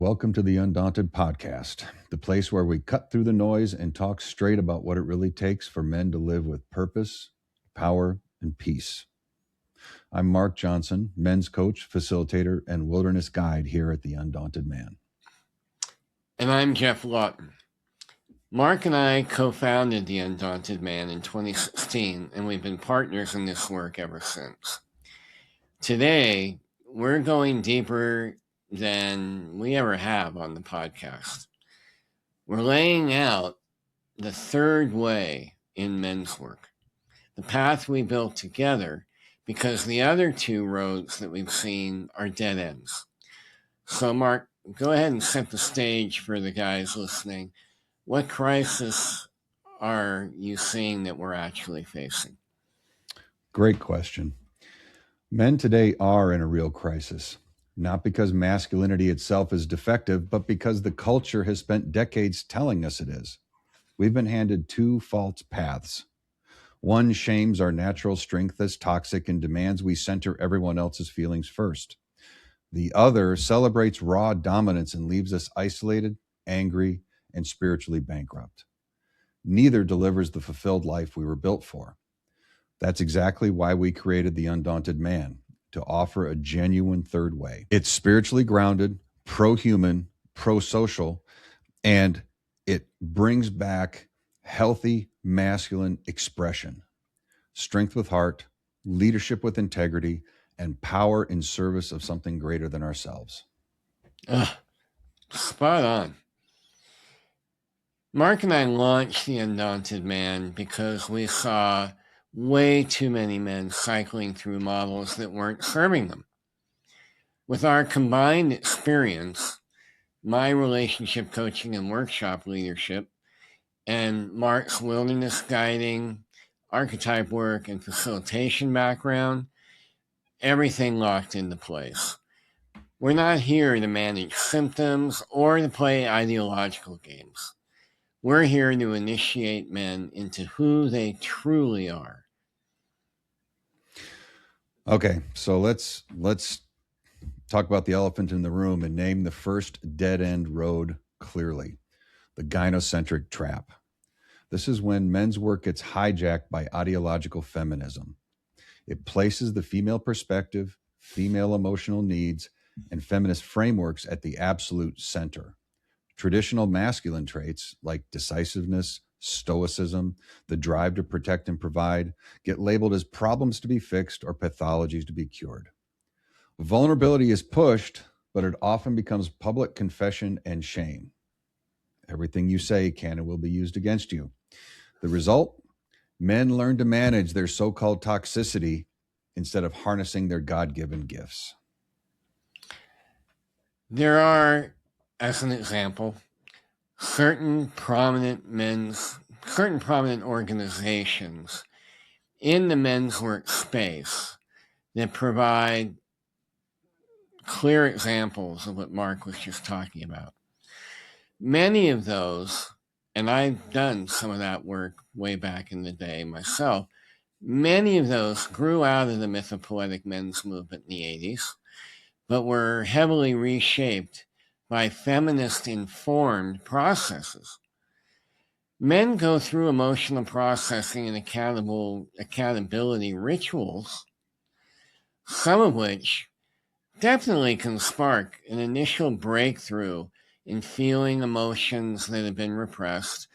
Welcome to the Undaunted Podcast, the place where we cut through the noise and talk straight about what it really takes for men to live with purpose, power, and peace. I'm Mark Johnson, men's coach, facilitator, and wilderness guide here at the Undaunted Man. And I'm Jeff Lawton. Mark and I co-founded the Undaunted Man in 2016, and we've been partners in this work ever since. Today, we're going deeper than we ever have on the podcast. We're laying out the third way in men's work, the path we built together, because the other two roads that we've seen are dead ends. So, Mark, go ahead and set the stage for the guys listening. What crisis are you seeing that we're actually facing? Great question. Men today are in a real crisis, not because masculinity itself is defective, but because the culture has spent decades telling us it is. We've been handed two false paths. One shames our natural strength as toxic and demands we center everyone else's feelings first. The other celebrates raw dominance and leaves us isolated, angry, and spiritually bankrupt. Neither delivers the fulfilled life we were built for. That's exactly why we created the Undaunted Man, to offer a genuine third way. It's spiritually grounded, pro-human, pro-social, and it brings back healthy masculine expression, strength with heart, leadership with integrity, and power in service of something greater than ourselves. Spot on. Mark and I launched the Undaunted Man because we saw way too many men cycling through models that weren't serving them. With our combined experience, my relationship coaching and workshop leadership, and Mark's wilderness guiding, archetype work, and facilitation background, everything locked into place. We're not here to manage symptoms or to play ideological games. We're here to initiate men into who they truly are. Okay, so let's talk about the elephant in the room and name the first dead-end road clearly, the gynocentric trap. This is when men's work gets hijacked by ideological feminism. It places the female perspective, female emotional needs, and feminist frameworks at the absolute center. Traditional masculine traits like decisiveness, stoicism, the drive to protect and provide get labeled as problems to be fixed or pathologies to be cured. Vulnerability is pushed, but it often becomes public confession and shame. Everything you say can and will be used against you. The result? Men learn to manage their so-called toxicity instead of harnessing their God-given gifts. There are, as an example, certain prominent organizations in the men's work space that provide clear examples of what Mark was just talking about. Many of those, and I've done some of that work way back in the day myself, many of those grew out of the mythopoetic men's movement in the 80s, but were heavily reshaped by feminist-informed processes. Men go through emotional processing and accountability rituals, some of which definitely can spark an initial breakthrough in feeling emotions that have been repressed,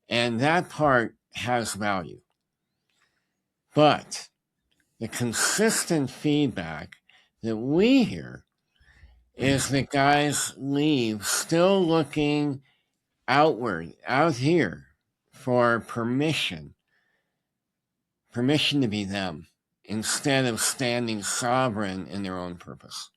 and that part has value. But the consistent feedback that we hear is that guys leave still looking outward, out here, for permission to be them, instead of standing sovereign in their own purpose.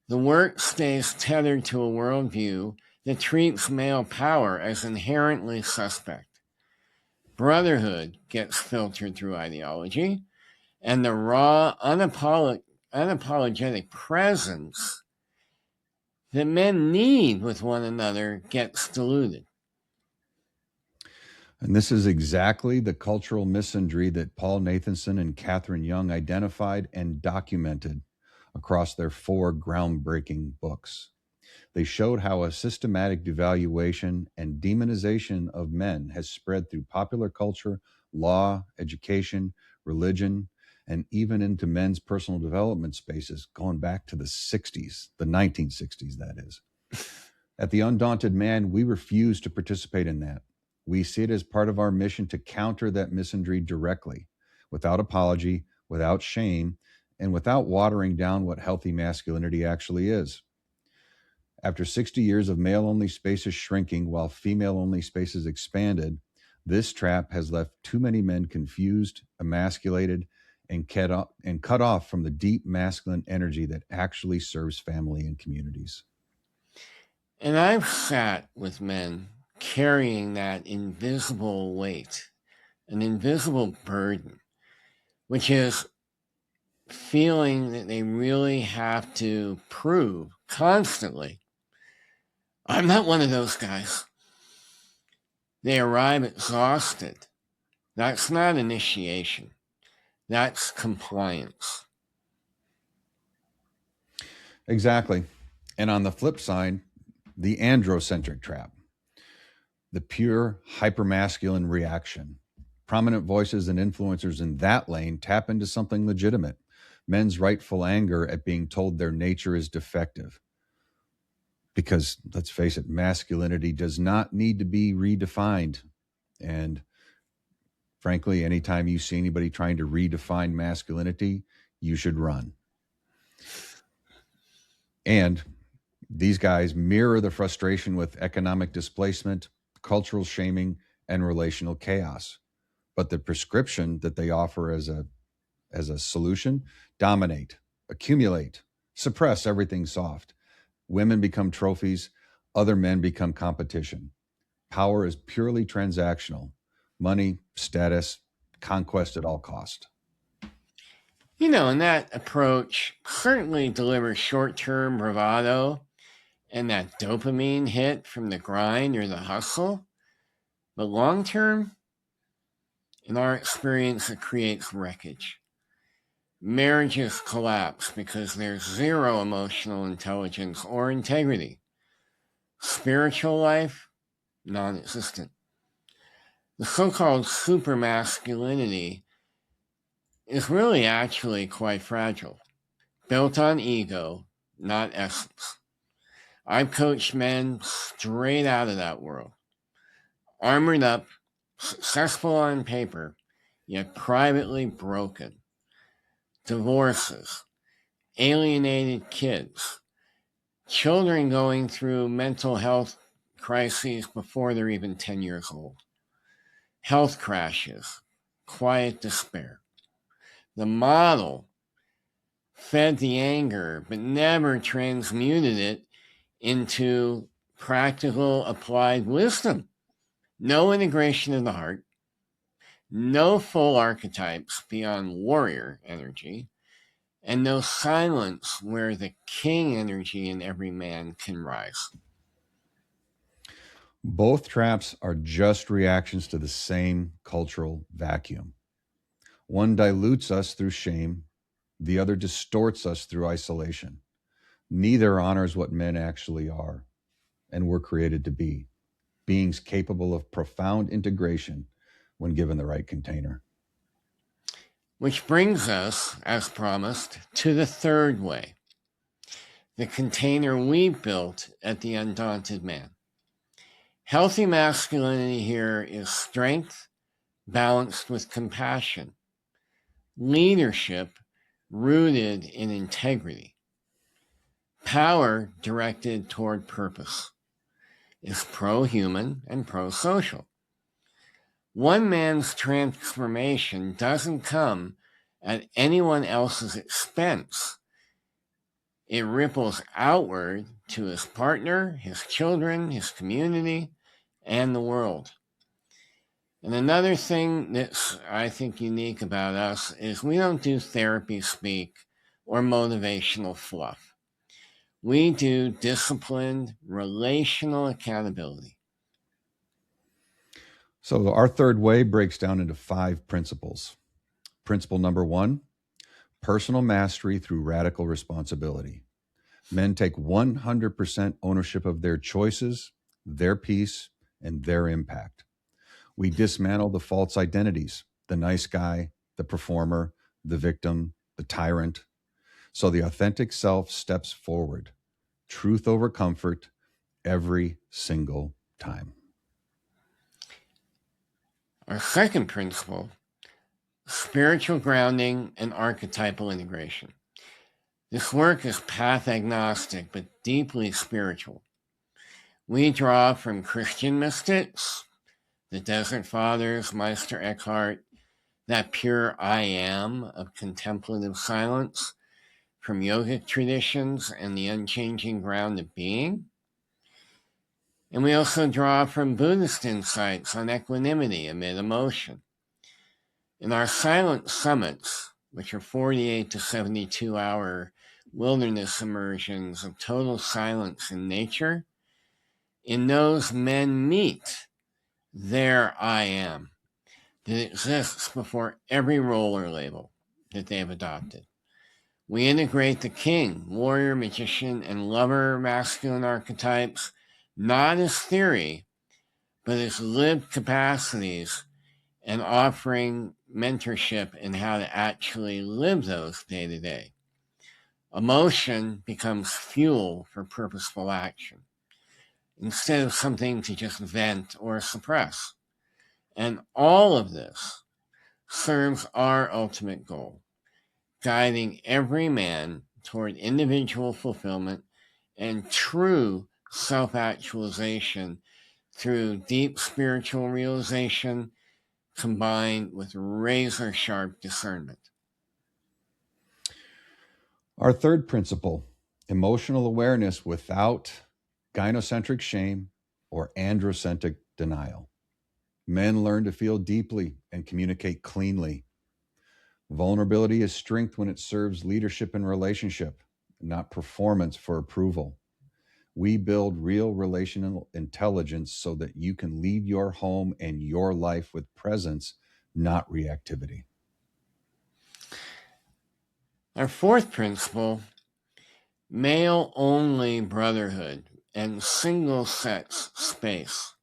The work stays tethered to a worldview that treats male power as inherently suspect. Brotherhood gets filtered through ideology, and the raw, unapologetic presence that men need with one another gets diluted. And this is exactly the cultural misandry that Paul Nathanson and Catherine Young identified and documented across their 4 groundbreaking books. They showed how a systematic devaluation and demonization of men has spread through popular culture, law, education, religion, and even into men's personal development spaces going back to the 60s, the 1960s, that is. At the Undaunted Man, we refuse to participate in that. We see it as part of our mission to counter that misandry directly, without apology, without shame, and without watering down what healthy masculinity actually is. After 60 years of male-only spaces shrinking while female-only spaces expanded, this trap has left too many men confused, emasculated, and cut off from the deep masculine energy that actually serves family and communities. And I've sat with men carrying that invisible weight, an invisible burden, which is feeling that they really have to prove constantly, I'm not one of those guys. They arrive exhausted. That's not initiation. That's compliance. Exactly. And on the flip side, the androcentric trap, the pure hypermasculine reaction. Prominent voices and influencers in that lane tap into something legitimate, men's rightful anger at being told their nature is defective. Because let's face it, masculinity does not need to be redefined. And frankly, anytime you see anybody trying to redefine masculinity, you should run. And these guys mirror the frustration with economic displacement, cultural shaming, and relational chaos. But the prescription that they offer as a solution: dominate, accumulate, suppress everything soft. Women become trophies, other men become competition. Power is purely transactional: money, status, conquest at all cost. And that approach certainly delivers short-term bravado and that dopamine hit from the grind or the hustle. But long-term, in our experience, it creates wreckage. Marriages collapse because there's zero emotional intelligence or integrity. Spiritual life, non-existent. The so-called supermasculinity is really actually quite fragile, built on ego, not essence. I've coached men straight out of that world, armored up, successful on paper, yet privately broken. Divorces, alienated kids, children going through mental health crises before they're even 10 years old, health crashes, quiet despair. The model fed the anger, but never transmuted it into practical applied wisdom. No integration of the heart, no full archetypes beyond warrior energy, and no silence where the king energy in every man can rise. Both traps are just reactions to the same cultural vacuum. One dilutes us through shame, the other distorts us through isolation. Neither honors what men actually are and were created to be: beings capable of profound integration when given the right container. Which brings us, as promised, to the third way, the container we built at the Undaunted Man. Healthy masculinity here is strength balanced with compassion, leadership rooted in integrity, power directed toward purpose, is pro-human and pro-social. One man's transformation doesn't come at anyone else's expense. It ripples outward to his partner, his children, his community, and the world. And another thing that's, I think, unique about us is we don't do therapy speak or motivational fluff. We do disciplined, relational accountability. So our third way breaks down into 5 principles. Principle number 1: personal mastery through radical responsibility. Men take 100% ownership of their choices, their peace, and their impact. We dismantle the false identities, the nice guy, the performer, the victim, the tyrant. So the authentic self steps forward, truth over comfort, every single time. Our second principle, spiritual grounding and archetypal integration. This work is path agnostic, but deeply spiritual. We draw from Christian mystics, the Desert Fathers, Meister Eckhart, that pure I am of contemplative silence, from yogic traditions and the unchanging ground of being. And we also draw from Buddhist insights on equanimity amid emotion. In our silent summits, which are 48 to 72 hour wilderness immersions of total silence in nature, in those men meet their I am that exists before every role or label that they have adopted. We integrate the king, warrior, magician, and lover masculine archetypes not as theory, but as lived capacities, and offering mentorship in how to actually live those day to day. Emotion becomes fuel for purposeful action instead of something to just vent or suppress. And all of this serves our ultimate goal, guiding every man toward individual fulfillment and true self-actualization through deep spiritual realization combined with razor-sharp discernment. Our third principle, emotional awareness without gynocentric shame or androcentric denial. Men learn to feel deeply and communicate cleanly. Vulnerability is strength when it serves leadership and relationship, not performance for approval. We build real relational intelligence so that you can lead your home and your life with presence, not reactivity. Our fourth principle, male-only brotherhood and single-sex space,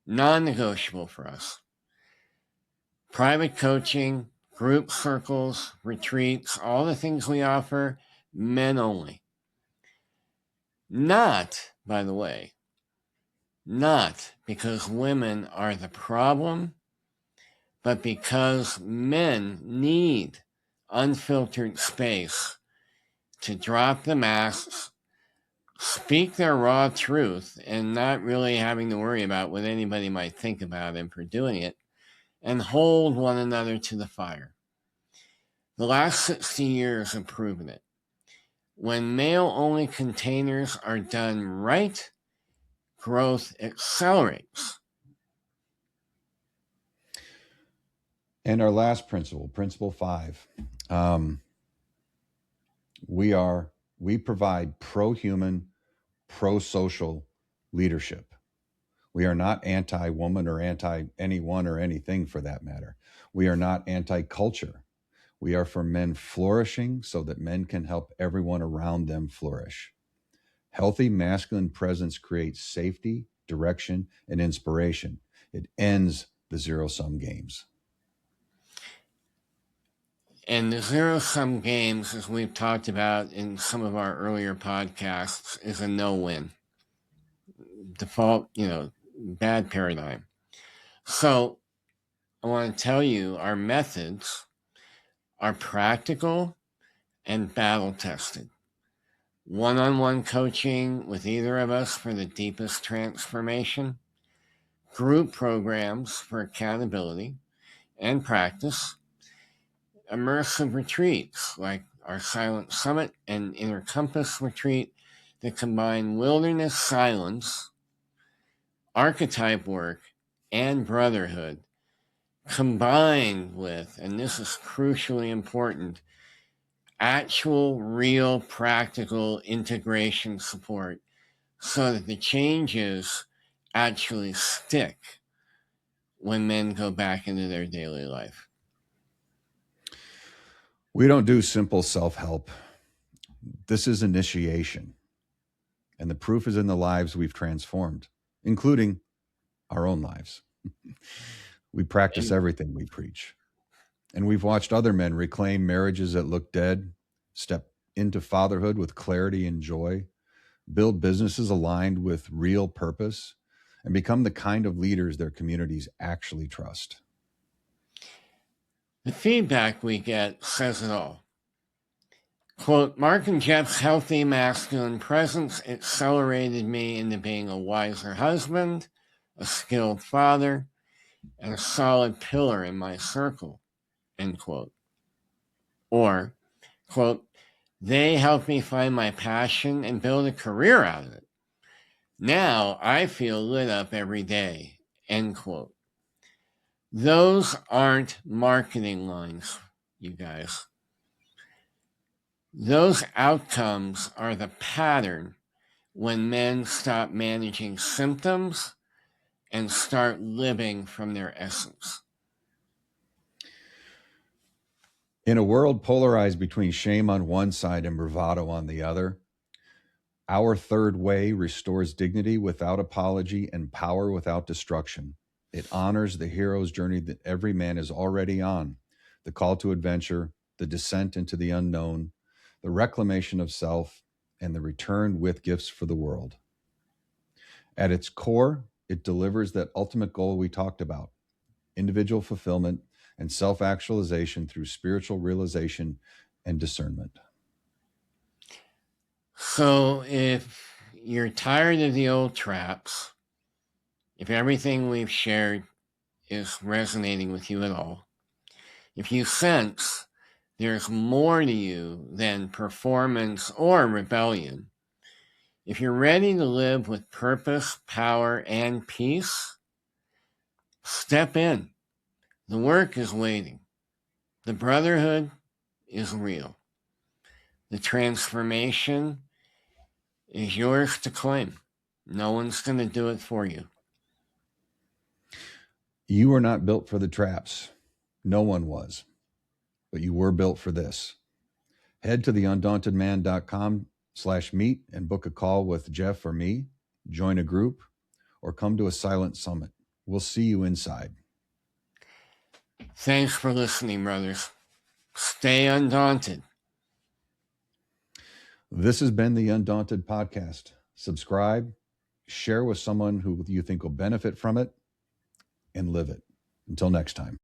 non-negotiable for us. Private coaching, group circles, retreats, all the things we offer, men only. Not, by the way, not because women are the problem, but because men need unfiltered space to drop the masks, speak their raw truth, and not really having to worry about what anybody might think about them for doing it, and hold one another to the fire. The last 60 years have proven it. When male-only containers are done right, growth accelerates. And our last principle, principle 5, we provide pro-human, pro-social leadership. We are not anti-woman or anti-anyone or anything for that matter. We are not anti-culture. We are for men flourishing so that men can help everyone around them flourish. Healthy masculine presence creates safety, direction, and inspiration. It ends the zero-sum games. And the zero-sum games, as we've talked about in some of our earlier podcasts, is a no-win. Default, bad paradigm. So I want to tell you our methods are practical and battle-tested. One-on-one coaching with either of us for the deepest transformation, group programs for accountability and practice, immersive retreats like our Silent Summit and Inner Compass retreat that combine wilderness silence, archetype work, and brotherhood, combined with, and this is crucially important, actual, real, practical integration support so that the changes actually stick when men go back into their daily life. We don't do simple self-help. This is initiation, and the proof is in the lives we've transformed, including our own lives. We practice everything we preach, and we've watched other men reclaim marriages that look dead, step into fatherhood with clarity and joy, build businesses aligned with real purpose, and become the kind of leaders their communities actually trust. The feedback we get says it all. Quote, Mark and Jeff's healthy masculine presence accelerated me into being a wiser husband, a skilled father, and a solid pillar in my circle, end quote. Or, quote, they helped me find my passion and build a career out of it. Now I feel lit up every day, end quote. Those aren't marketing lines, you guys. Those outcomes are the pattern when men stop managing symptoms and start living from their essence. In a world polarized between shame on one side and bravado on the other, our third way restores dignity without apology and power without destruction. It honors the hero's journey that every man is already on, the call to adventure, the descent into the unknown, the reclamation of self, and the return with gifts for the world. At its core, it delivers that ultimate goal we talked about, individual fulfillment and self-actualization through spiritual realization and discernment. So if you're tired of the old traps, if everything we've shared is resonating with you at all, if you sense there's more to you than performance or rebellion, if you're ready to live with purpose, power, and peace, step in. The work is waiting. The brotherhood is real. The transformation is yours to claim. No one's going to do it for you. You were not built for the traps. No one was. But you were built for this. Head to theundauntedman.com/meet and book a call with Jeff or me, join a group, or come to a silent summit. We'll see you inside. Thanks for listening, brothers. Stay undaunted. This has been the Undaunted Podcast. Subscribe, share with someone who you think will benefit from it, and live it. Until next time.